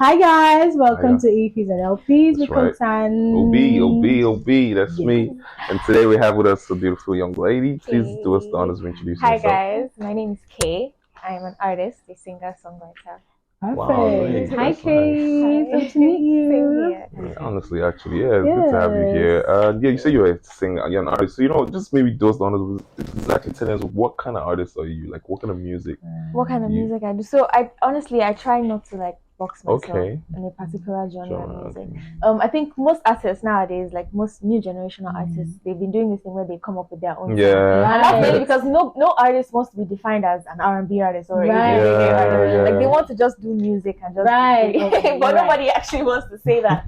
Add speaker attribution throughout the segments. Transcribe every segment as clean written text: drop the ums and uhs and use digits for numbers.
Speaker 1: Hi guys, welcome
Speaker 2: Hiya.
Speaker 1: to EPs and LPs with
Speaker 2: That's right. OB, that's
Speaker 1: Yes.
Speaker 2: me. And today we have with us a beautiful young lady. Please do us the
Speaker 3: Kaey.
Speaker 2: honors of introducing
Speaker 3: Hi
Speaker 2: yourself.
Speaker 3: guys, my name is Kaey. I'm an artist, a singer, songwriter.
Speaker 1: Perfect.
Speaker 2: Wow, great.
Speaker 1: Hi
Speaker 2: That's
Speaker 1: Kaey,
Speaker 3: nice.
Speaker 1: good to meet you.
Speaker 3: Same here.
Speaker 2: Yeah, honestly, actually, yeah, it's good to have you here. Yeah, you say you're a singer, you're an artist. So, just maybe do us the honors of exactly telling us what kind of artist are you? Like, what kind of music?
Speaker 3: What kind of
Speaker 2: You-
Speaker 3: music I do? So I try not to box myself
Speaker 2: Okay.
Speaker 3: in a particular genre of music.
Speaker 2: Okay.
Speaker 3: I think most artists nowadays, like most new generational artists, they've been doing this thing where they come up with their own sound.
Speaker 2: Yeah.
Speaker 3: And that's
Speaker 1: Right.
Speaker 3: mainly because no artist wants to be defined as an R&B artist or a
Speaker 1: Right.
Speaker 3: reggae artist.
Speaker 2: Yeah.
Speaker 3: Like they want to just do music and just
Speaker 1: Right.
Speaker 3: be free.
Speaker 1: Okay,
Speaker 3: But
Speaker 1: right.
Speaker 3: nobody actually wants to say that.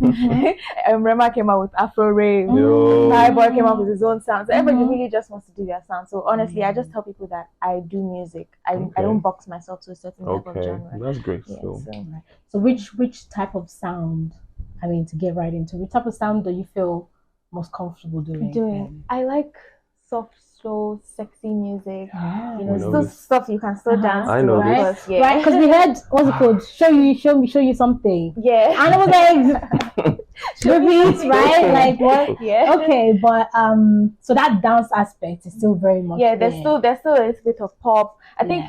Speaker 3: Rema came out with Afro rave.
Speaker 2: Yo.
Speaker 3: Boy came up with his own sound. So everybody
Speaker 1: Mhm.
Speaker 3: really just wants to do their sound. So honestly, I just tell people that I do music. I
Speaker 2: Okay.
Speaker 3: don't box myself to a certain type of
Speaker 2: Okay,
Speaker 3: genre.
Speaker 2: that's great.
Speaker 3: Yeah,
Speaker 2: So,
Speaker 1: So which type of sound, to get right into, which type of sound do you feel most comfortable doing?
Speaker 3: I like soft, slow, sexy music.
Speaker 1: Yeah.
Speaker 3: You know,
Speaker 2: We
Speaker 3: it's
Speaker 2: know
Speaker 3: those
Speaker 2: this.
Speaker 3: stuff you can still dance
Speaker 2: I
Speaker 3: to.
Speaker 2: know
Speaker 1: Right?
Speaker 2: this.
Speaker 3: Yeah.
Speaker 1: Right, because we heard what's it called? Show you something.
Speaker 3: Yeah.
Speaker 1: And I was like repeat, right? Like what?
Speaker 3: Yeah.
Speaker 1: Okay, but so that dance aspect is still very much
Speaker 3: Yeah,
Speaker 1: there.
Speaker 3: there's still a little bit of pop. I think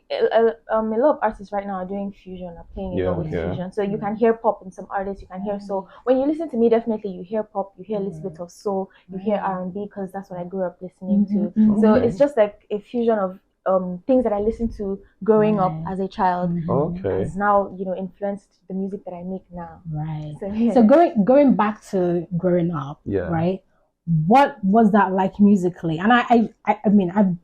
Speaker 1: Yeah.
Speaker 3: a lot of artists right now are doing fusion, are playing a lot with
Speaker 2: Yeah.
Speaker 3: fusion. So you can hear pop in some artists, you can hear soul. When you listen to me, definitely you hear pop, you hear a little bit of soul, you hear R&B because that's what I grew up listening to.
Speaker 1: Mhm.
Speaker 3: So
Speaker 2: Okay.
Speaker 3: it's just like a fusion of things that I listened to growing up
Speaker 1: Right.
Speaker 3: as a child.
Speaker 2: Okay.
Speaker 3: Has now influenced the music that I make now.
Speaker 1: Right.
Speaker 3: So yeah.
Speaker 1: So going back to growing up,
Speaker 2: Yeah.
Speaker 1: right? What was that like musically? And I mean I've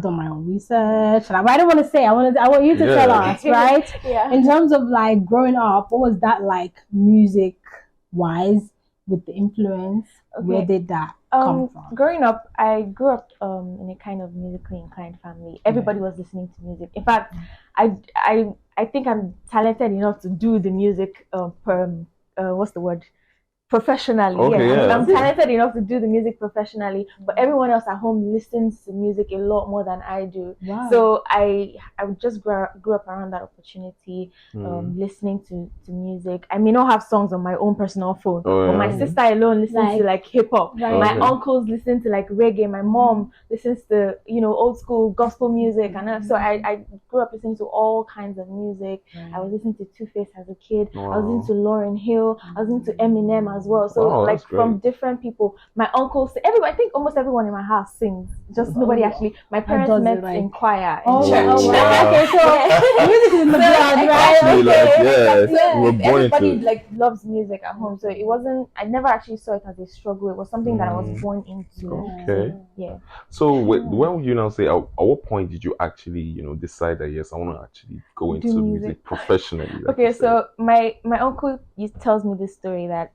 Speaker 1: done my own research, and I don't want to say. I want you to tell
Speaker 2: Yeah.
Speaker 1: us, right?
Speaker 3: Yeah.
Speaker 1: In terms of like growing up, what was that like music wise with the influence? Where did that come from?
Speaker 3: Growing up, I grew up in a kind of musically inclined family. Everybody was listening to music. In fact, I think I'm talented enough to do the music what's the word? Professionally.
Speaker 2: Okay, yeah.
Speaker 3: I'm talented enough to do the music professionally, but everyone else at home listens to music a lot more than I do.
Speaker 1: Wow.
Speaker 3: So I just grew up around that opportunity, listening to music. I may not have songs on my own personal phone,
Speaker 2: Oh,
Speaker 3: but
Speaker 2: yeah.
Speaker 3: my sister alone listens to like hip hop.
Speaker 1: Right.
Speaker 3: My
Speaker 2: Okay.
Speaker 3: uncles listen to like reggae. My mom listens to old school gospel music, and so I grew up listening to all kinds of music. I was listening to Two-Face as a kid. I was listening to Lauryn Hill. I was listening to Eminem as well. So
Speaker 2: Wow,
Speaker 3: like
Speaker 2: that's
Speaker 3: from
Speaker 2: great.
Speaker 3: different people. My uncles, everybody. I think almost everyone in my house sings. Just nobody actually. My parents
Speaker 1: does it,
Speaker 3: met
Speaker 1: like-
Speaker 3: in choir in
Speaker 1: Oh,
Speaker 3: church.
Speaker 1: wow.
Speaker 2: Wow.
Speaker 1: Okay, so music is in the blood, right?
Speaker 2: Actually, like, yeah,
Speaker 3: Yeah.
Speaker 2: you were born
Speaker 3: Everybody
Speaker 2: into it.
Speaker 3: like loves music at home, so it wasn't. I never actually saw it as a struggle. It was something that I was born into.
Speaker 2: Okay.
Speaker 3: Yeah.
Speaker 2: So when would you now say? At what point did you actually, decide that yes, I want to actually go
Speaker 3: Do
Speaker 2: into
Speaker 3: music.
Speaker 2: music professionally? like
Speaker 3: Okay,
Speaker 2: you said?
Speaker 3: so my uncle tells me this story that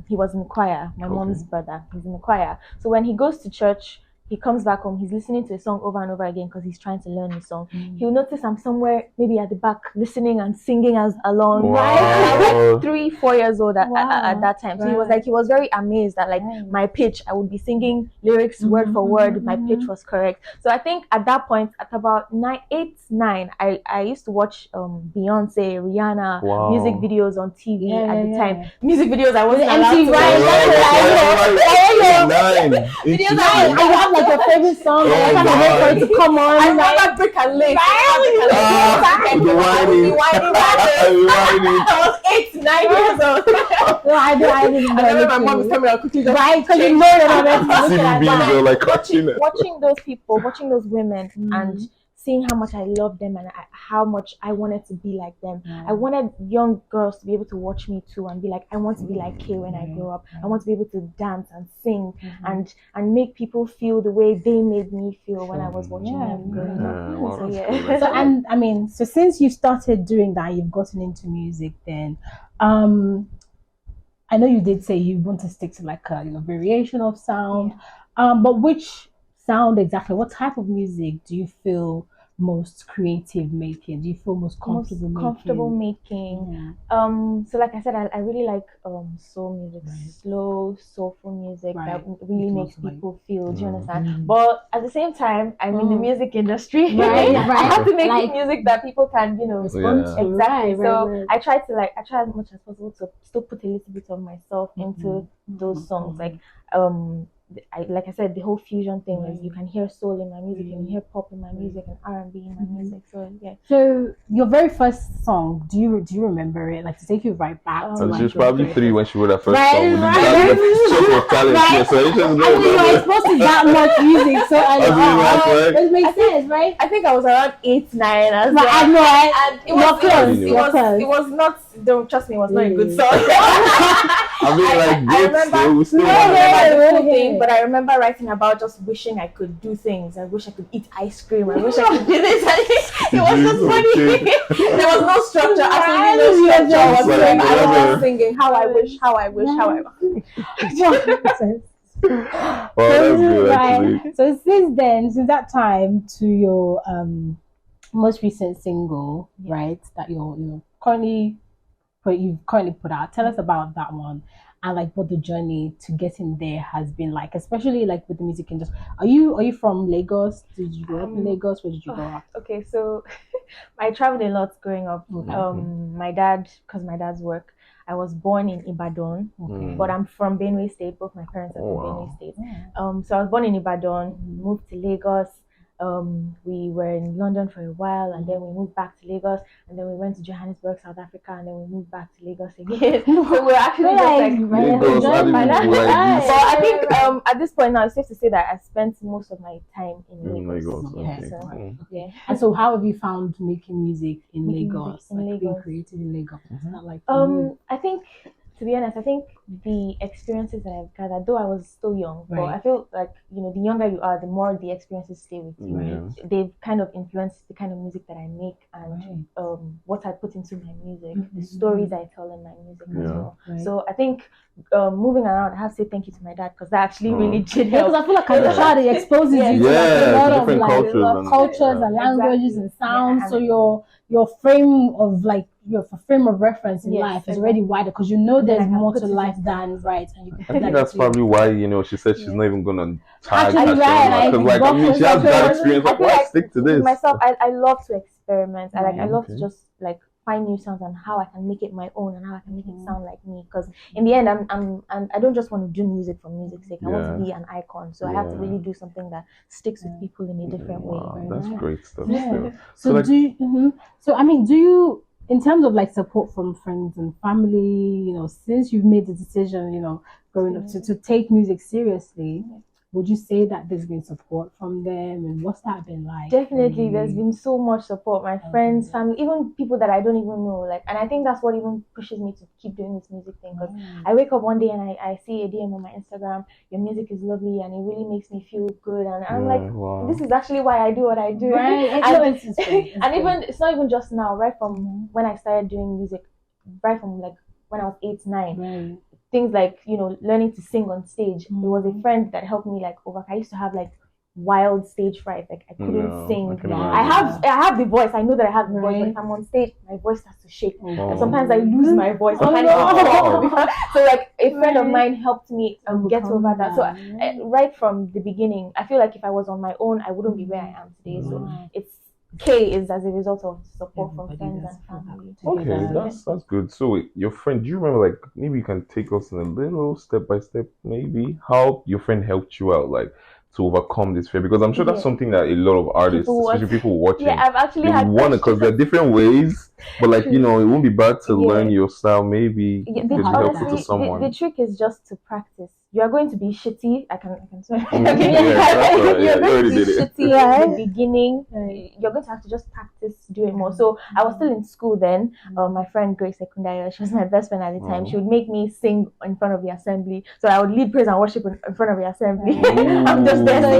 Speaker 3: he was in the choir. My
Speaker 2: Okay.
Speaker 3: mom's brother, he's in the choir. So when he goes to church, he comes back home. He's listening to a song over and over again because he's trying to learn the song. He'll notice I'm somewhere maybe at the back listening and singing as along.
Speaker 2: Wow.
Speaker 3: I was like 3-4 years old at that time. So
Speaker 1: Right.
Speaker 3: he was very amazed that like my pitch, I would be singing lyrics word for word. My pitch was correct. So I think at that point, at about 8, 9, I used to watch Beyonce, Rihanna
Speaker 2: Wow.
Speaker 3: music videos on TV
Speaker 1: Yeah,
Speaker 3: at the
Speaker 1: yeah,
Speaker 3: time.
Speaker 1: yeah.
Speaker 3: Music videos I wasn't
Speaker 1: The
Speaker 3: allowed
Speaker 1: MTV,
Speaker 3: to
Speaker 1: right,
Speaker 2: Right.
Speaker 1: Nine.
Speaker 2: Interesting.
Speaker 1: And you have like your favorite song, and you're trying to wait for it to come on.
Speaker 3: I
Speaker 1: like,
Speaker 3: remember Brick and Lace.
Speaker 2: The whining.
Speaker 3: I was 8, 9 years old.
Speaker 1: no, I didn't know.
Speaker 3: I remember my mom
Speaker 1: anything.
Speaker 3: was coming out quickly. Just
Speaker 1: Right, because you know that I'm meant to look
Speaker 2: TV
Speaker 1: at
Speaker 2: being
Speaker 1: that.
Speaker 2: there, like watching it.
Speaker 3: watching those people, watching those women, and seeing how much I loved them and how much I wanted to be like them. I wanted young girls to be able to watch me too and be like, I want to be like Kaey when I grow up. I want to be able to dance and sing and make people feel the way they made me feel when I was watching them growing up.
Speaker 2: Wow,
Speaker 3: So
Speaker 2: that's
Speaker 3: yeah.
Speaker 2: cool.
Speaker 1: So, and I mean, so since you started doing that, you've gotten into music. Then, I know you did say you want to stick to like a variation of sound. But which sound exactly? What type of music do you feel most creative making? Do you feel most comfortable
Speaker 3: making? So like I said, I really like soul music, slow, soulful music that really makes people feel. Do you understand? But at the same time, I'm in the music industry. I have to make music that people can, respond to. Exactly. So I try as much as possible to still put a little bit of myself into those songs. Like like I said, the whole fusion thing is you can hear soul in my music, you can hear pop in my music, and R&B in my music. So yeah.
Speaker 1: So your very first song, do you remember it? Like to take you right back to
Speaker 2: she was probably 3 when she wrote her first song.
Speaker 1: I mean, you're exposed to that much music, so it makes sense, right?
Speaker 3: I think I was around 8, 9 as
Speaker 1: well. I know,
Speaker 3: and it was not. Don't trust me, it was not a good song.
Speaker 2: I mean, I remember
Speaker 3: the whole thing, but I remember writing about just wishing I could do things. I wish I could eat ice cream. I wish I could do this. It was just funny. There was no structure. Absolutely no structure. I was just singing how I wish.
Speaker 2: Well, that's good, actually.
Speaker 1: So since that time to your most recent single, right, that you've currently put out. Tell us about that one and like what the journey to getting there has been like, especially like with the music industry. Are you from Lagos? Did you grow up in Lagos? Where did you grow up?
Speaker 3: Okay, so I traveled a lot growing up. My dad's work. I was born in Ibadan, but I'm from Benue State. Both my parents are from Benue State. So I was born in Ibadan, moved to Lagos. We were in London for a while, and then we moved back to Lagos, and then we went to Johannesburg, South Africa, and then we moved back to Lagos again. So we're actually just but I think at this point now, it's safe to say that I spent most of my time in Lagos.
Speaker 1: And so, how have you found making music in Lagos? Being creative in Lagos? Not like
Speaker 3: I think, to be honest, I think the experiences that I've gathered, though I was still young, but I feel like, the younger you are, the more the experiences stay with you. They've kind of influenced the kind of music that I make and what I put into my music, the stories I tell in my music as well. So I think moving around, I have to say thank you to my dad, because that actually really did help.
Speaker 1: Because I feel like as a child, it exposes you to a lot of like cultures and languages and sounds. So your frame of reference in life is already wider, because there's more to life than and you can
Speaker 2: I think that's probably why she said she's not even gonna tag because she has that experience. Why stick to this?
Speaker 3: Myself, I love to experiment. I love to just find new sounds and how I can make it my own and how I can make it sound like me. Because in the end, I don't just want to do music for music's sake. I want to be an icon. So I have to really do something that sticks with people in a different way.
Speaker 2: That's great stuff.
Speaker 1: So do you, in terms of support from friends and family, since you've made the decision, growing up to take music seriously, would you say that there's been support from them, and what's that been like?
Speaker 3: Definitely, there's been so much support. My friends, family, even people that I don't even know. And I think that's what even pushes me to keep doing this music thing. Because I wake up one day and I see a DM on my Instagram. Your music is lovely, and it really makes me feel good. And I'm like, this is actually why I do what I do.
Speaker 1: Right.
Speaker 3: And even it's not even just now. Right from when I started doing music, right from when I was 8, 9.
Speaker 1: Right.
Speaker 3: Things like, learning to sing on stage. There was a friend that helped me I used to have wild stage fright. I couldn't sing. I have the voice. I know that I have the voice, but if I'm on stage, my voice starts to shake. And sometimes I lose my voice. So a friend of mine helped me get over that. So right from the beginning, I feel like if I was on my own, I wouldn't be where I am today. So Kaey is as a result of support from friends and family.
Speaker 2: Okay, that's good. So your friend, do you remember maybe you can take us in a little step by step, maybe how your friend helped you out to overcome this fear? Because I'm sure that's something that a lot of artists, especially people watching,
Speaker 3: I've actually had
Speaker 2: because there are different ways, but it won't be bad to learn your style, maybe it could be helpful to someone.
Speaker 3: The trick is just to practice. You are going to be shitty. I can swear.
Speaker 2: You're
Speaker 3: going to be shitty at the beginning. You're going to have to just practice doing more. So I was still in school then. My friend Grace Secundayo, she was my best friend at the time. She would make me sing in front of the assembly. So I would lead praise and worship in front of the assembly. I'm just there. But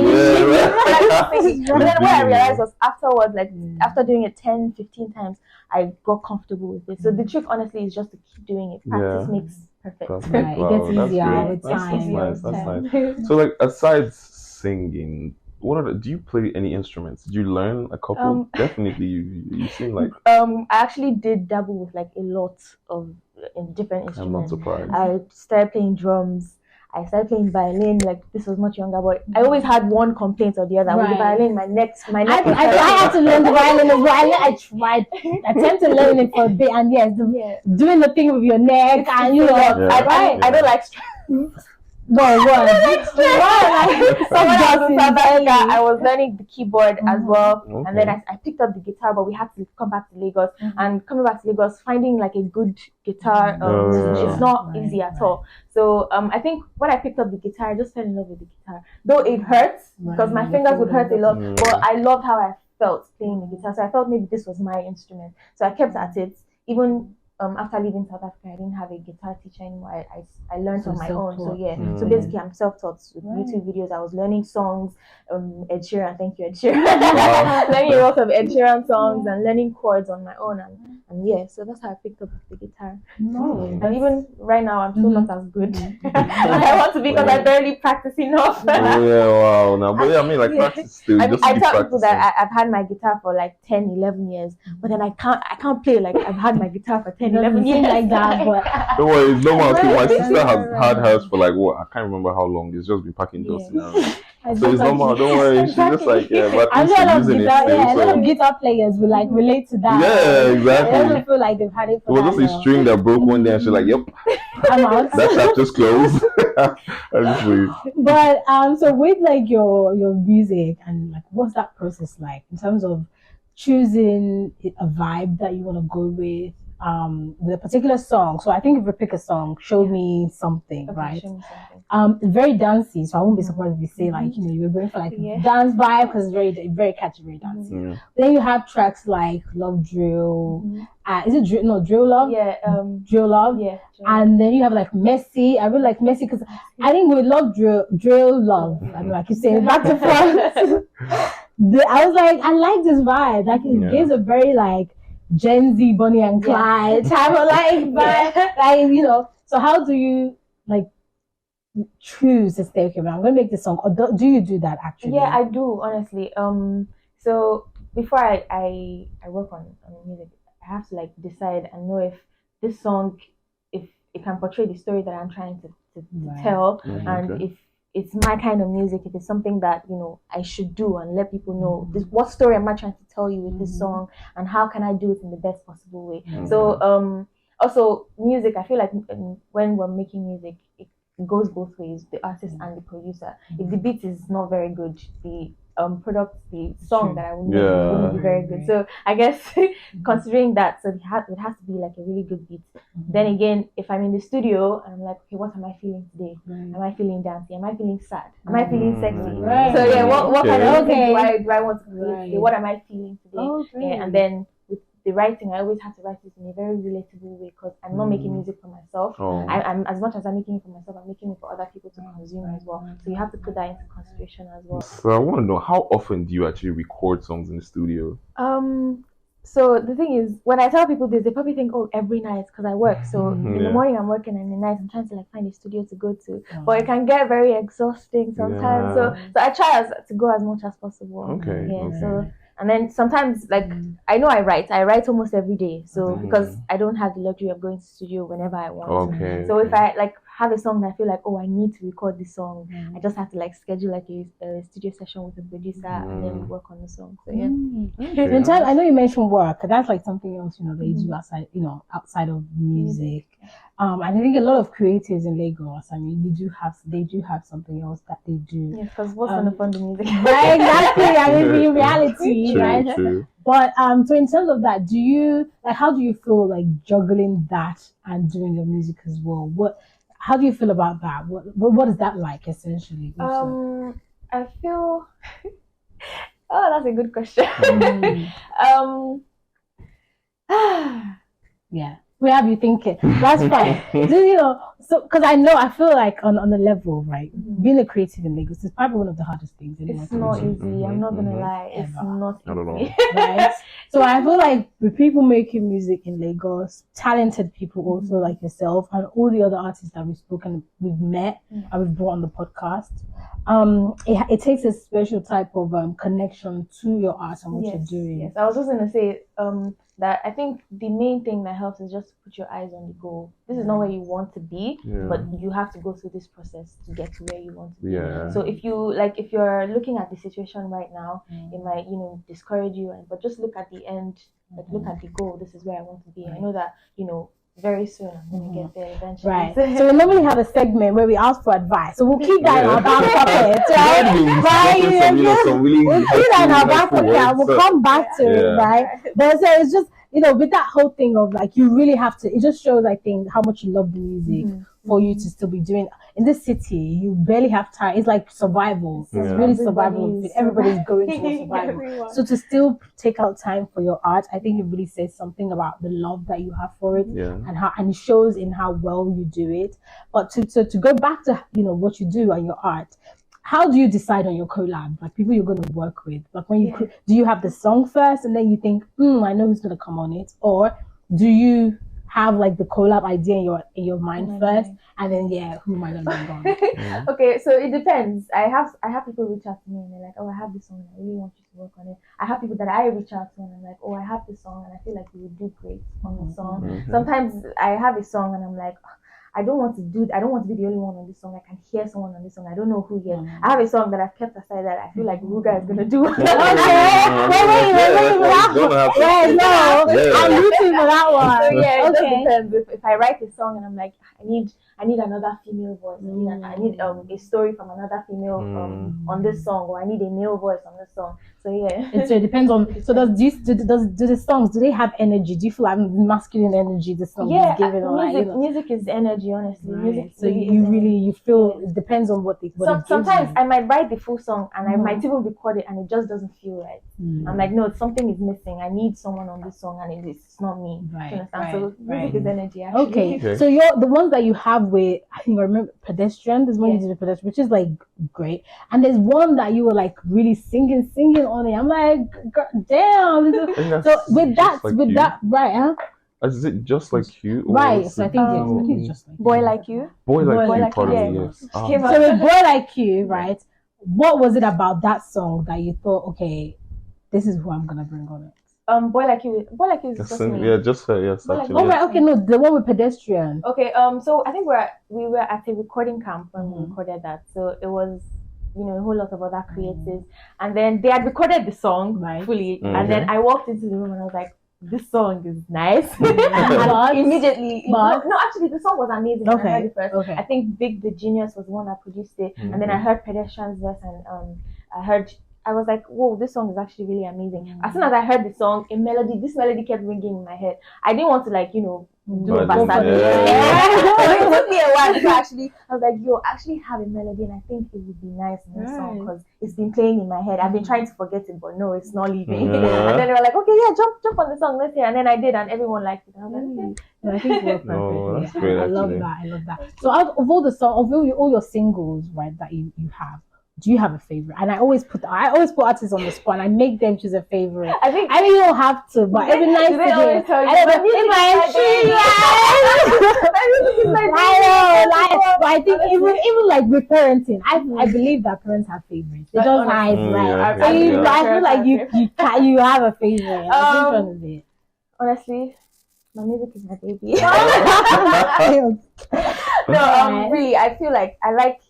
Speaker 3: then what I realized was afterwards, after doing it 10, 15 times, I got comfortable with it. So the trick, honestly, is just to keep doing it. Practice makes perfect.
Speaker 1: It gets easier with time.
Speaker 2: That's nice. So aside singing, do you play any instruments? Did you learn a couple? Definitely, you seem like.
Speaker 3: I actually did dabble with like a lot of in different instruments.
Speaker 2: I'm not surprised.
Speaker 3: I started playing drums. I started playing violin. Like this was much younger, but I always had one complaint or the other. With the violin, my neck.
Speaker 1: I had to learn the violin as well. I tried, attempted to learn it for a bit, and yes, doing the thing with your neck, and you know,
Speaker 3: I don't like stress.
Speaker 1: I
Speaker 3: was learning the keyboard as well, and then I picked up the guitar, but we had to come back to Lagos. And coming back to Lagos, finding like a good guitar, it's not easy at all. So I think when I picked up the guitar, I just fell in love with the guitar. Though it hurts because my fingers would hurt a lot, but I loved how I felt playing the guitar. So I felt maybe this was my instrument. So I kept at it, even. After leaving South Africa, I didn't have a guitar teacher anymore. I learned on my own. So so basically I'm self-taught with YouTube videos. I was learning songs, Ed Sheeran, thank you Ed Sheeran. Learning a lot of Ed Sheeran songs and learning chords on my own, and so that's how I picked up the guitar. And even right now I'm still not as good. I want to be because I barely practice enough.
Speaker 2: But I mean like practice still.
Speaker 3: I tell people that I've had my guitar for like 10, 11 years, but then I can't play like I've had my guitar for 10, 11 years
Speaker 1: like that. But
Speaker 2: don't worry, it's normal. My sister has had hers for like what? I can't remember how long. It's just been packing dust now. So it's normal. Don't worry. She's just like but
Speaker 1: I know a lot of guitar players will like relate to that.
Speaker 2: Yeah, exactly.
Speaker 1: They don't feel like they've had it for
Speaker 2: it was just a string that broke one day, and she's like, "Yep,
Speaker 1: I'm out."
Speaker 2: That chapter just closed.
Speaker 1: But so with like your music and like what's that process like in terms of choosing a vibe that you want to go with a particular song? So I think if we pick a song, Show Me Something, right? Very dancey, so I won't be surprised if you say like, you know, you're going for like dance vibe because it's very catchy, very dancey. Then you have tracks like Love Drill. Is it Drill? No, Drill Love. Drill Love. And then you have like Messy. I really like Messy because I think we love Drill Love. I mean, like you say, back to front. I was like, I like this vibe. Like it gives a very like Gen Z, Bonnie and Clyde type of like vibe. Like, you know. So how do you like choose to say, okay, I'm gonna make this song, or do you do that actually?
Speaker 3: Yeah, I do, honestly. So before I work on music, I have to like decide and know if this song, if it can portray the story that I'm trying to tell, and if it's my kind of music, if it's something that, you know, I should do and let people know this, what story am I trying to tell you with this song, and how can I do it in the best possible way. So also music, I feel like when we're making music, it goes both ways, the artist and the producer. If the beat is not very good, the the song that I will make wouldn't be very good. So I guess considering that, so it has to be like a really good beat. Then again, if I'm in the studio and I'm like, okay, what am I feeling today? Am I feeling dancey? Am I feeling sad? Am I feeling sexy? So yeah, what kind of music do I want to create? What am I feeling today? And then with the writing, I always have to write it in a very relatable way because I'm not making music for myself. I'm as much as I'm making it for myself, I'm making it for other people to consume as well. So you have to put that into consideration as well.
Speaker 2: So I want to know, how often do you actually record songs in the studio?
Speaker 3: So the thing is, when I tell people this, they probably think, oh, every night because I work. So in the morning I'm working, and in the night I'm trying to like find a studio to go to. But it can get very exhausting sometimes. So I try to go as much as possible. So. And then sometimes, like, I know I write almost every day. So, because I don't have the luxury of going to the studio whenever I want. So, if I, like, have a song that I feel like, oh, I need to record this song, I just have to, like, schedule, like, a studio session with a producer and then work on the song. So, yeah.
Speaker 1: In time, I know you mentioned work. That's, like, something else, you know, that you do outside of music. I think a lot of creatives in Lagos, I mean, they do have something else that they do.
Speaker 3: Yeah, because what's going to fund the music?
Speaker 1: Right, exactly. I mean, in reality, right?
Speaker 2: True.
Speaker 1: But so in terms of that, how do you feel like juggling that and doing your music as well? How do you feel about that? What is that like essentially?
Speaker 3: I feel. Oh, that's a good question.
Speaker 1: Yeah. Where have you thinking? That's fine. You know, so because I feel like on the level, right, being a creative in Lagos is probably one of the hardest things.
Speaker 3: It's not easy. I'm not gonna lie. It's not easy.
Speaker 1: Right? So I feel like with people making music in Lagos, talented people also like yourself and all the other artists that we've met and we've brought on the podcast, it takes a special type of connection to your art and what you're doing.
Speaker 3: Yes, I was just gonna say that I think the main thing that helps is just to put your eyes on the goal. This is not where you want to be, but you have to go through this process to get to where you want to be. So if you're looking at the situation right now, it might discourage you, but just look at the end, look at the goal. This is where I want to be. I know that very soon I'm gonna get there eventually.
Speaker 1: Right. So we normally have a segment where we ask for advice. So we'll keep that in our back pocket, right? We'll keep that in our back pocket and we'll come back to it, right? But so it's just with that whole thing of like you really have to. It just shows, I think, how much you love the music for you to still be doing. In this city, you barely have time. It's like survival. It's really survival. Everybody's going through survival. So to still take out time for your art, I think it really says something about the love that you have for it, and it shows in how well you do it. But to go back to what you do and your art, how do you decide on your collab? Like people you're going to work with. Like when you do you have the song first and then you think, I know who's going to come on it, or do you have like the collab idea in your mind first, and then who am I gonna bring on?
Speaker 3: Okay, so it depends. I have people reach out to me and they're like, I have this song and I really want you to work on it. I have people that I reach out to and I'm like, I have this song and I feel like you would do great on the song. Sometimes I have a song and I'm like, I don't want to be the only one on this song. I can hear someone on this song. I don't know who yet. I have a song that I've kept aside that I feel like Ruga is gonna do.
Speaker 1: Okay. Wait, no. I'm rooting for that one.
Speaker 3: So it just depends. If I write a song and I'm like, I need another female voice. I need a story from another female on this song, or I need a male voice on this song. So
Speaker 1: And so it depends on. So do the songs, do they have energy? Do you feel like masculine energy the song is giving?
Speaker 3: Music is energy, honestly.
Speaker 1: Right.
Speaker 3: Music.
Speaker 1: So you feel it depends on what they.
Speaker 3: Sometimes I might write the full song and I might even record it and it just doesn't feel right. I'm like, no, something is missing. I need someone on this song and it's not me.
Speaker 1: Right.
Speaker 3: So music is energy. Actually.
Speaker 1: Okay. So the ones that you have with, I think I remember Pedestrian. There's one you did with Pedestrian, which is like great, and there's one that you were like really singing on it. I'm like, damn. So with that, right? Huh?
Speaker 2: Is it just like you?
Speaker 1: Right. So I think it's just like
Speaker 3: Boy Like You.
Speaker 2: Boy Like You. Yes.
Speaker 1: So with Boy Like You, right? What was it about that song that you thought, okay, this is who I'm gonna bring on it?
Speaker 3: Boy Like You is just me.
Speaker 2: Yeah, just her. Yes, actually.
Speaker 1: Oh right. Okay. No, the one with Pedestrian.
Speaker 3: Okay. So I think we were at a recording camp when we recorded that. So it was a whole lot of other creatives, and then they had recorded the song fully, and then I walked into the room and I was like, this song is nice. And immediately, actually the song was amazing.
Speaker 1: Okay.
Speaker 3: I heard it first. I think Big the Genius was the one that produced it, and then I heard Pedestrian's verse, and I was like, whoa, this song is actually really amazing. As soon as I heard the song, this melody kept ringing in my head. I didn't want to do a bastard. It took me a while to actually, I was like, I actually have a melody and I think it would be nice in this song because it's been playing in my head. I've been trying to forget it, but no, it's not leaving. And then they were like, okay, jump on the song, let's hear. And then I did, and everyone liked it. I was like, okay.
Speaker 1: I think we're perfect.
Speaker 2: That's great,
Speaker 1: I love that. So out of all the songs, of all your singles, right, that you have, do you have a favorite? And I always put artists on the spot and I make them choose a favorite. I mean you don't have to, but every night to hear. But I think even like with parenting, I believe that parents have favorites. They just hide, right? So I feel like you have a favorite. Which one is it?
Speaker 3: Honestly, my music is my baby. Really, I feel like I like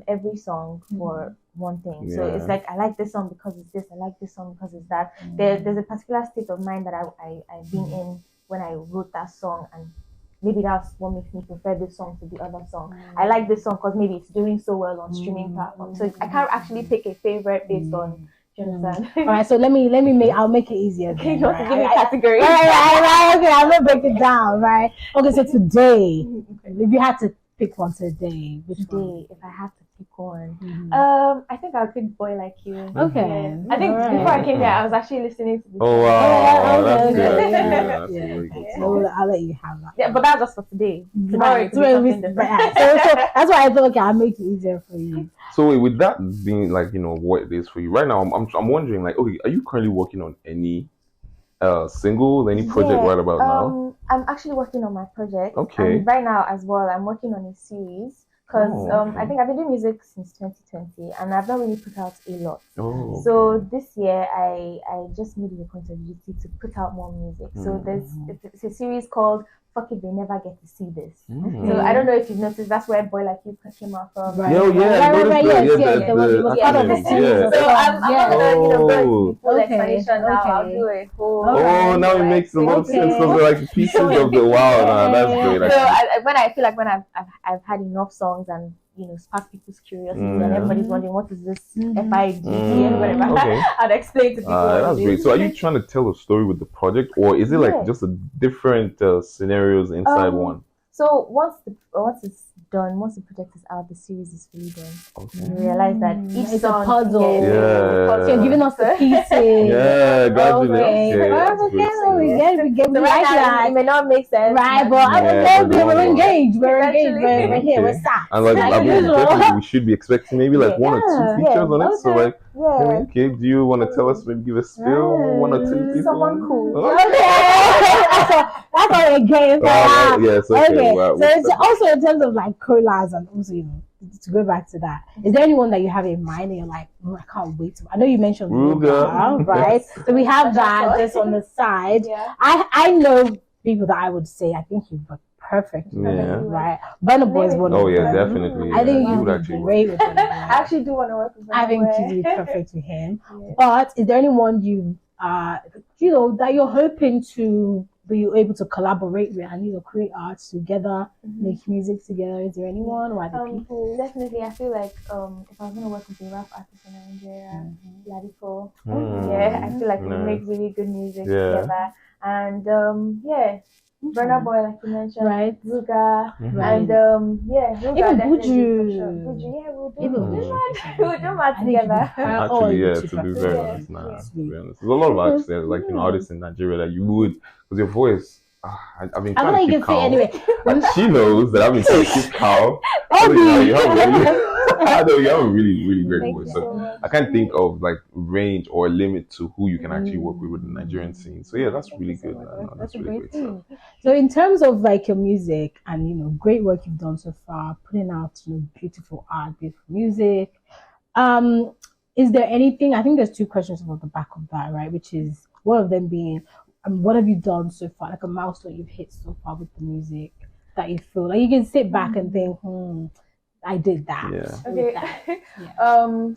Speaker 3: every song for one thing. So it's like I like this song because it's this, I like this song because it's that. There's a particular state of mind that I've been in when I wrote that song, and maybe that's what makes me prefer this song to the other song. I like this song because maybe it's doing so well on streaming platforms. So I can't actually pick a favorite based on. Do you understand?
Speaker 1: All right, so I'll make it easier.
Speaker 3: Okay, you want to give me a category?
Speaker 1: Right. Okay, I'm gonna break it down. Right. Okay, so today, if you had to pick one today, which one?
Speaker 3: If I have to pick one, I think I'll pick Boy Like You.
Speaker 1: Okay.
Speaker 3: I think before I came here, I was actually listening to this.
Speaker 2: Oh wow, that's good.
Speaker 1: I'll let you have that.
Speaker 3: Yeah, but that's just for today.
Speaker 1: Right. So that's why I thought, okay, I'll make it easier for you.
Speaker 2: So with that being what it is for you right now, I'm wondering okay, are you currently working on any single, any project right about now?
Speaker 3: I'm actually working on my project.
Speaker 2: Okay.
Speaker 3: And right now as well, I'm working on a series. because
Speaker 2: okay.
Speaker 3: I think I've been doing music since 2020, and I've not really put out a lot.
Speaker 2: Oh,
Speaker 3: So
Speaker 2: okay.
Speaker 3: this year, I just made it a point of duty to put out more music. So it's a series called "Fuck It, They Never Get to See This." So I don't know if you've noticed, that's where Boy Like You came out from.
Speaker 1: Right.
Speaker 2: Yo, yeah, I noticed
Speaker 1: There was part of the
Speaker 2: acronym,
Speaker 1: series.
Speaker 2: yeah.
Speaker 3: So I'm not gonna go into the full
Speaker 1: Okay,
Speaker 3: explanation now. I'll
Speaker 1: okay.
Speaker 3: do a whole.
Speaker 2: Oh, now it makes a lot of sense because they're like pieces of the wow. Nah, that's great.
Speaker 3: So
Speaker 2: Actually.
Speaker 3: when I feel like when I've had enough songs and spark people's curiosity and everybody's wondering what is this FIGC and whatever,
Speaker 2: Okay.
Speaker 3: I'd explain to people.
Speaker 2: That's great. So, are you trying to tell a story with the project, or is it like just a different scenarios inside one?
Speaker 3: So once it's done, once the project is out, the series is fully done.
Speaker 2: Okay.
Speaker 3: You realize that each
Speaker 1: it's
Speaker 3: song,
Speaker 1: a puzzle.
Speaker 2: Yeah.
Speaker 1: You're giving us the pieces.
Speaker 2: Yeah, gradually.
Speaker 1: Okay. We get
Speaker 3: So right now, it may not make sense.
Speaker 1: Right, but we're engaged. We're engaged. We're here. We're sat.
Speaker 2: And like, I mean, definitely we should be expecting maybe like one or two features on it. So like, okay, do you want to tell us, maybe give a spill, one or two people?
Speaker 3: Someone cool.
Speaker 1: Okay. That's all we're getting for now.
Speaker 2: Yes,
Speaker 1: Okay.
Speaker 2: Wow.
Speaker 1: So it's also in terms of like collabs and also, to go back to that, is there anyone that you have in mind and you're like, I can't wait to? I know you mentioned Ruga, right? So we have that just on the side.
Speaker 3: Yeah.
Speaker 1: I know people that I would say I think you'd work perfect with them, right? Burna Boy is one of them.
Speaker 2: Oh yeah, definitely.
Speaker 1: I think
Speaker 2: you
Speaker 1: you
Speaker 2: would
Speaker 1: would
Speaker 2: actually
Speaker 1: great with him.
Speaker 3: I actually do want to work with him.
Speaker 1: I think you'd be perfect with him. But is there anyone you that you're hoping to be able to collaborate with and create art together, make music together? Is there anyone or other people?
Speaker 3: Definitely, I feel like if I was gonna work with a rap artist in Nigeria, Ladipo, I feel like we make really good music together. And Burna Boy, like you mentioned,
Speaker 1: right?
Speaker 3: Ruga, and Ruga,
Speaker 1: even
Speaker 3: Buju, we'll do that together.
Speaker 2: Actually, to be very honest, to be honest, there's a lot of artists, like artists in Nigeria that you would, because your voice. I've been trying to keep calm.
Speaker 1: Anyway.
Speaker 2: And she knows that I've been trying to keep calm. You have a really, really great voice. So I can't think of like range or limit to who you can actually work with the Nigerian scene. So yeah, that's really good.
Speaker 1: That's really a great thing. So in terms of like your music and great work you've done so far, putting out beautiful art, beautiful music. Is there anything? I think there's two questions about the back of that, right? Which is one of them being, what have you done so far? Like a milestone you've hit so far with the music that you feel like you can sit back and think, I did that.
Speaker 2: Yeah.
Speaker 3: Okay.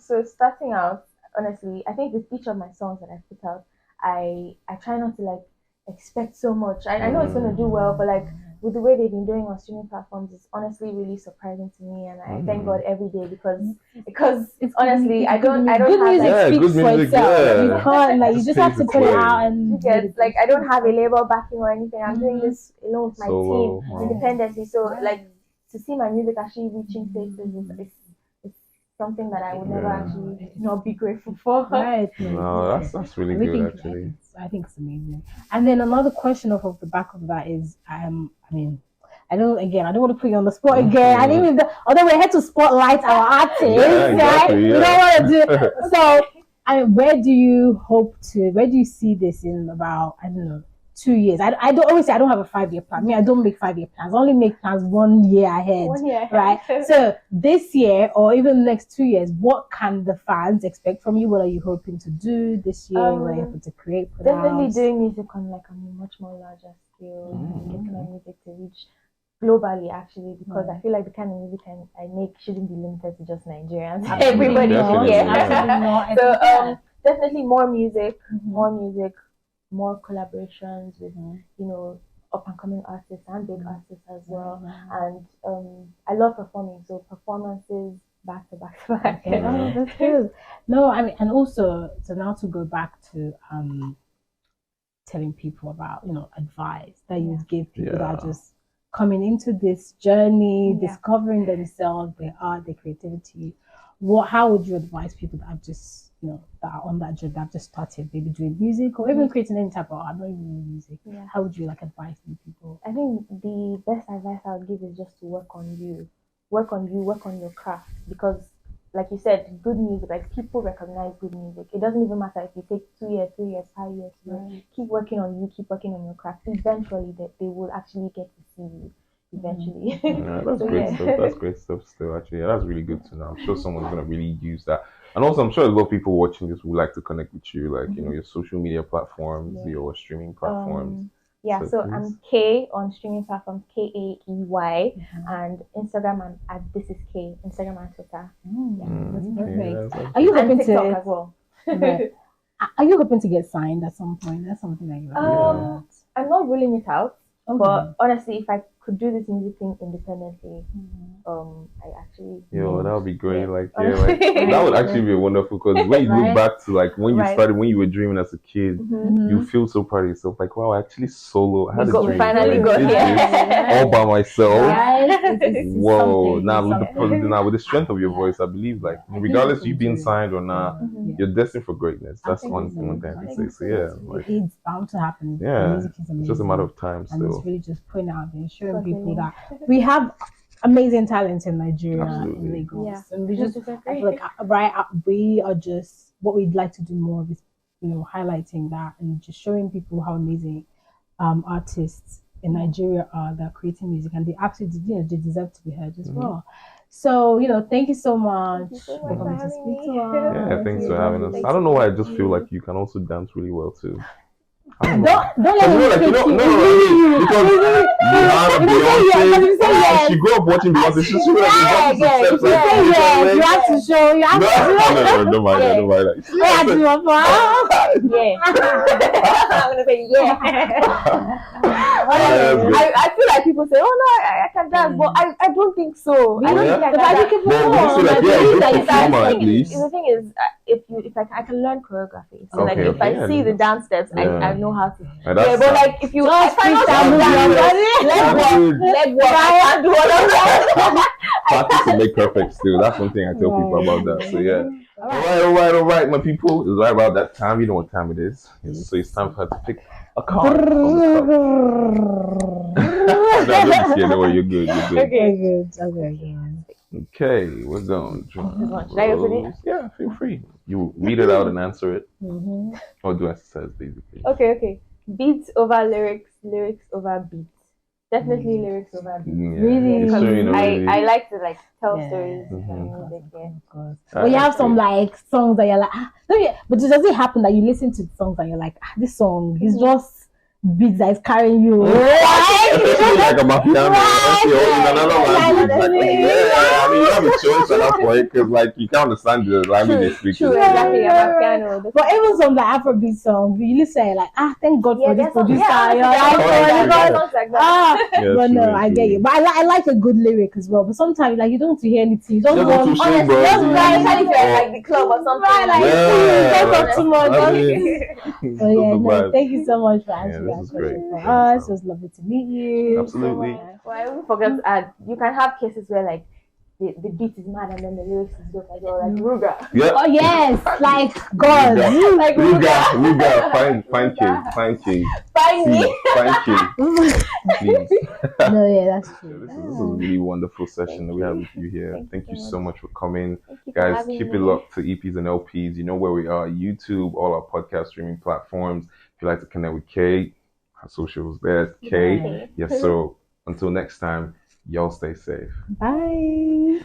Speaker 3: So starting out, honestly, I think with each of my songs that I put out, I try not to like expect so much. I know it's gonna do well, but like with the way they've been doing on streaming platforms, it's honestly really surprising to me, and I thank God every day because it's honestly I don't
Speaker 1: good
Speaker 3: have
Speaker 1: music
Speaker 3: like,
Speaker 1: speaks for itself. You can't you just have to put it out and
Speaker 3: like I don't have a label backing or anything. I'm doing this alone with my team independently. So like to see my music actually reaching places is something that I would never actually not be grateful for.
Speaker 1: Right.
Speaker 2: No, that's really good actually.
Speaker 1: I think it's amazing. And then another question off the back of that is, I don't want to put you on the spot again. I think although we're here to spotlight our artists, right? We don't want to do so. Where do you see this in about 2 years? I don't always say I don't have a 5-year plan. I don't make 5-year plans. I only make plans 1 year ahead.
Speaker 3: 1 year ahead.
Speaker 1: Right? So this year or even the next 2 years, what can the fans expect from you? What are you hoping to do this year? What are you hoping to create?
Speaker 3: Definitely doing music on like a much more larger scale. Making my music to reach globally actually, because I feel like the kind of music I make shouldn't be limited to just Nigerians. Everybody here. So definitely more music, more collaborations with up and coming artists and big artists as well. And I love performing, so performances back to back to back.
Speaker 1: That's good. No, and also now to go back to telling people about advice that you give people that are just coming into this journey, discovering themselves, their art, their creativity. How would you advise people that have just that are on that journey, that have just started maybe doing music or even creating any type of art, not even music? How would you advise people?
Speaker 3: I think the best advice I would give is just to work on you, work on your craft, because like you said, good music, like people recognize good music. It doesn't even matter if you take 2 years, 3 years, 5 years. Keep working on you, keep working on your craft. Eventually they will actually get to see you. eventually.
Speaker 2: Yeah, that's
Speaker 3: So,
Speaker 2: great
Speaker 3: yeah.
Speaker 2: stuff. That's great stuff still, actually. Yeah, that's really good to know. I'm sure someone's gonna really use that. And also I'm sure a lot of people watching this would like to connect with you, like, your social media platforms,
Speaker 3: Yeah.
Speaker 2: your streaming platforms.
Speaker 3: Yeah, so
Speaker 2: please.
Speaker 3: I'm Kaey on streaming platforms, Kaey, and Instagram I'm at This Is Kaey, Instagram and Twitter.
Speaker 1: That's
Speaker 2: Okay,
Speaker 1: perfect.
Speaker 2: that's
Speaker 1: Are you
Speaker 3: And
Speaker 1: hoping
Speaker 3: TikTok
Speaker 1: to?
Speaker 3: as well.
Speaker 1: Right. Are you hoping to get signed at some point? That's something that you like.
Speaker 3: Um, I'm not ruling it out,
Speaker 1: Okay.
Speaker 3: but honestly, if I could do this music thing independently, I actually
Speaker 2: Yo, that would be great.
Speaker 3: Yeah.
Speaker 2: Like, that would actually be wonderful because when you
Speaker 1: Right.
Speaker 2: look back to like when you
Speaker 3: Right.
Speaker 2: started, when you were dreaming as a kid,
Speaker 3: Mhm.
Speaker 2: you feel so proud of yourself. Like, wow, I actually solo. I had a
Speaker 3: We
Speaker 2: dream.
Speaker 3: finally
Speaker 2: I
Speaker 3: got
Speaker 2: did
Speaker 3: here.
Speaker 2: this all by myself.
Speaker 1: Right? It's
Speaker 2: Whoa!
Speaker 1: something,
Speaker 2: Now
Speaker 1: it's
Speaker 2: with
Speaker 1: something.
Speaker 2: now with the strength of your
Speaker 1: Yeah.
Speaker 2: voice, I believe like
Speaker 1: I think
Speaker 2: regardless
Speaker 1: you
Speaker 2: you
Speaker 1: can
Speaker 2: being
Speaker 1: do it.
Speaker 2: signed or not,
Speaker 1: Yeah.
Speaker 2: you're destined for greatness.
Speaker 1: I
Speaker 2: That's
Speaker 1: think
Speaker 2: one
Speaker 1: so.
Speaker 2: thing I
Speaker 1: I
Speaker 2: can say.
Speaker 1: think
Speaker 2: So yeah, like
Speaker 1: it's bound to happen. The
Speaker 2: yeah,
Speaker 1: music is amazing.
Speaker 2: it's just a matter of time
Speaker 1: And it's
Speaker 2: still.
Speaker 1: really just putting out there, showing
Speaker 3: Got
Speaker 1: people
Speaker 3: it.
Speaker 1: that we have amazing talent in Nigeria,
Speaker 2: Absolutely.
Speaker 1: in Lagos,
Speaker 3: Yeah.
Speaker 1: and we just I
Speaker 3: Disagree.
Speaker 1: feel like we are just what we'd like to do more of is highlighting that and just showing people how amazing artists in Nigeria are that are creating music, and they absolutely they deserve to be heard as well. So thank you so much
Speaker 3: Thank you so
Speaker 1: for
Speaker 3: much for
Speaker 1: coming to
Speaker 3: having
Speaker 1: speak
Speaker 3: me.
Speaker 1: to us.
Speaker 2: Yeah, thanks for having us.
Speaker 3: Thank
Speaker 2: I don't know
Speaker 3: you.
Speaker 2: why I just feel like you can also dance really well too. I don't know.
Speaker 1: Don't let
Speaker 2: You know,
Speaker 1: me
Speaker 2: like,
Speaker 1: trick you.
Speaker 2: no, because you have Beyonce. She grew up watching Beyonce. She's like,
Speaker 1: If you say yes, you have to show. You have to show.
Speaker 2: No, don't mind that. Don't mind that.
Speaker 1: Yeah, do your part.
Speaker 3: Yeah. I'm gonna say yeah.
Speaker 2: that's good.
Speaker 3: I feel like people say, "Oh no, I can dance," but I don't think so. I don't
Speaker 2: Yeah?
Speaker 3: think I
Speaker 1: But
Speaker 3: can
Speaker 1: I
Speaker 3: dance.
Speaker 1: think
Speaker 2: Well,
Speaker 1: people
Speaker 2: would you say like, yeah,
Speaker 3: The
Speaker 2: good
Speaker 3: thing is,
Speaker 2: performer at least?
Speaker 3: the thing is, if I can learn choreography. So like
Speaker 2: Okay,
Speaker 3: if I
Speaker 2: okay,
Speaker 3: see
Speaker 2: yeah,
Speaker 3: the dance steps,
Speaker 2: yeah.
Speaker 3: I know how to.
Speaker 2: And that's
Speaker 3: Yeah, but like if you
Speaker 1: Just
Speaker 3: if I know
Speaker 1: freestyle
Speaker 3: how to
Speaker 1: move
Speaker 3: dance,
Speaker 1: your body.
Speaker 3: leg work, I can't do all of that.
Speaker 2: Practice will make perfect still. That's one thing I tell people about that. So yeah. All right, my people. It's right about that time. You know what time it is. So it's time for her to pick a card from the cup. No, don't be scared. Don't worry, you're good. You're good.
Speaker 1: Okay.
Speaker 2: Okay, we're going.
Speaker 3: Should I open it?
Speaker 2: Yeah, feel free. You read it out and answer it.
Speaker 1: Mm-hmm.
Speaker 2: Or do exercise, basically.
Speaker 3: Okay. Beats over lyrics, lyrics over beats. Definitely lyrics over beats.
Speaker 2: Yeah,
Speaker 1: Really?
Speaker 2: it's showing already.
Speaker 3: I like to like tell
Speaker 1: Yeah.
Speaker 3: stories
Speaker 2: Mhm.
Speaker 3: and music. Yeah.
Speaker 1: Of course.
Speaker 2: Ah,
Speaker 1: But you have
Speaker 2: that's
Speaker 1: some
Speaker 2: good.
Speaker 1: like songs that you're like, but does it happen that you listen to songs and you're like, this song is just beats that is carrying you?
Speaker 2: Especially like a piano. In another language. Like, yeah, I mean, you have a choice at that point because like you can't understand the language they speak.
Speaker 3: True,
Speaker 1: Yeah.
Speaker 3: exactly. I'm a piano.
Speaker 1: But even some like Afrobeat songs, you listen like, thank God for this
Speaker 3: there's some-
Speaker 1: producer.
Speaker 3: yeah,
Speaker 1: You're
Speaker 3: yeah,
Speaker 1: like,
Speaker 2: yeah,
Speaker 1: oh,
Speaker 2: yeah.
Speaker 1: God.
Speaker 3: songs like that.
Speaker 2: Yeah,
Speaker 1: But no,
Speaker 2: true,
Speaker 1: I
Speaker 2: true.
Speaker 1: get you. But I like a good lyric as well. But sometimes like you don't want to hear anything. You just
Speaker 2: Just want
Speaker 1: want
Speaker 2: to shake,
Speaker 3: Honestly,
Speaker 2: bro.
Speaker 3: just
Speaker 2: Yeah.
Speaker 3: especially if you're like the club or something.
Speaker 1: Right, like,
Speaker 2: Yeah,
Speaker 1: don't talk too much.
Speaker 2: I
Speaker 1: Okay.
Speaker 2: mean,
Speaker 1: So yeah,
Speaker 2: the
Speaker 1: no,
Speaker 2: vibe.
Speaker 1: thank you so much for
Speaker 2: Yeah,
Speaker 1: answering
Speaker 2: this
Speaker 1: that
Speaker 2: is great.
Speaker 1: question for
Speaker 2: Thanks,
Speaker 1: us.
Speaker 2: Sam.
Speaker 1: It was lovely to meet you.
Speaker 2: Absolutely.
Speaker 3: Well, I even forgot to add, you can have cases where like the beat is mad and then the lyrics is dope as well, like Ruga.
Speaker 2: Yeah.
Speaker 1: Oh yes, like God.
Speaker 2: Ruga.
Speaker 3: Like
Speaker 2: Ruga. Find key.
Speaker 3: Find me.
Speaker 2: Find key. Please.
Speaker 1: No, yeah, that's true.
Speaker 2: This is a really wonderful session that we have with you here. Thank you
Speaker 3: so
Speaker 2: so much for coming.
Speaker 3: Thank you for
Speaker 2: Guys,
Speaker 3: having
Speaker 2: keep
Speaker 3: me.
Speaker 2: it locked to EPs and LPs. You know where we are. YouTube, all our podcast streaming platforms. If you like to connect with Kaey, our socials there. Kaey.
Speaker 3: Okay.
Speaker 2: Yes, so until next time, y'all stay safe.
Speaker 1: Bye.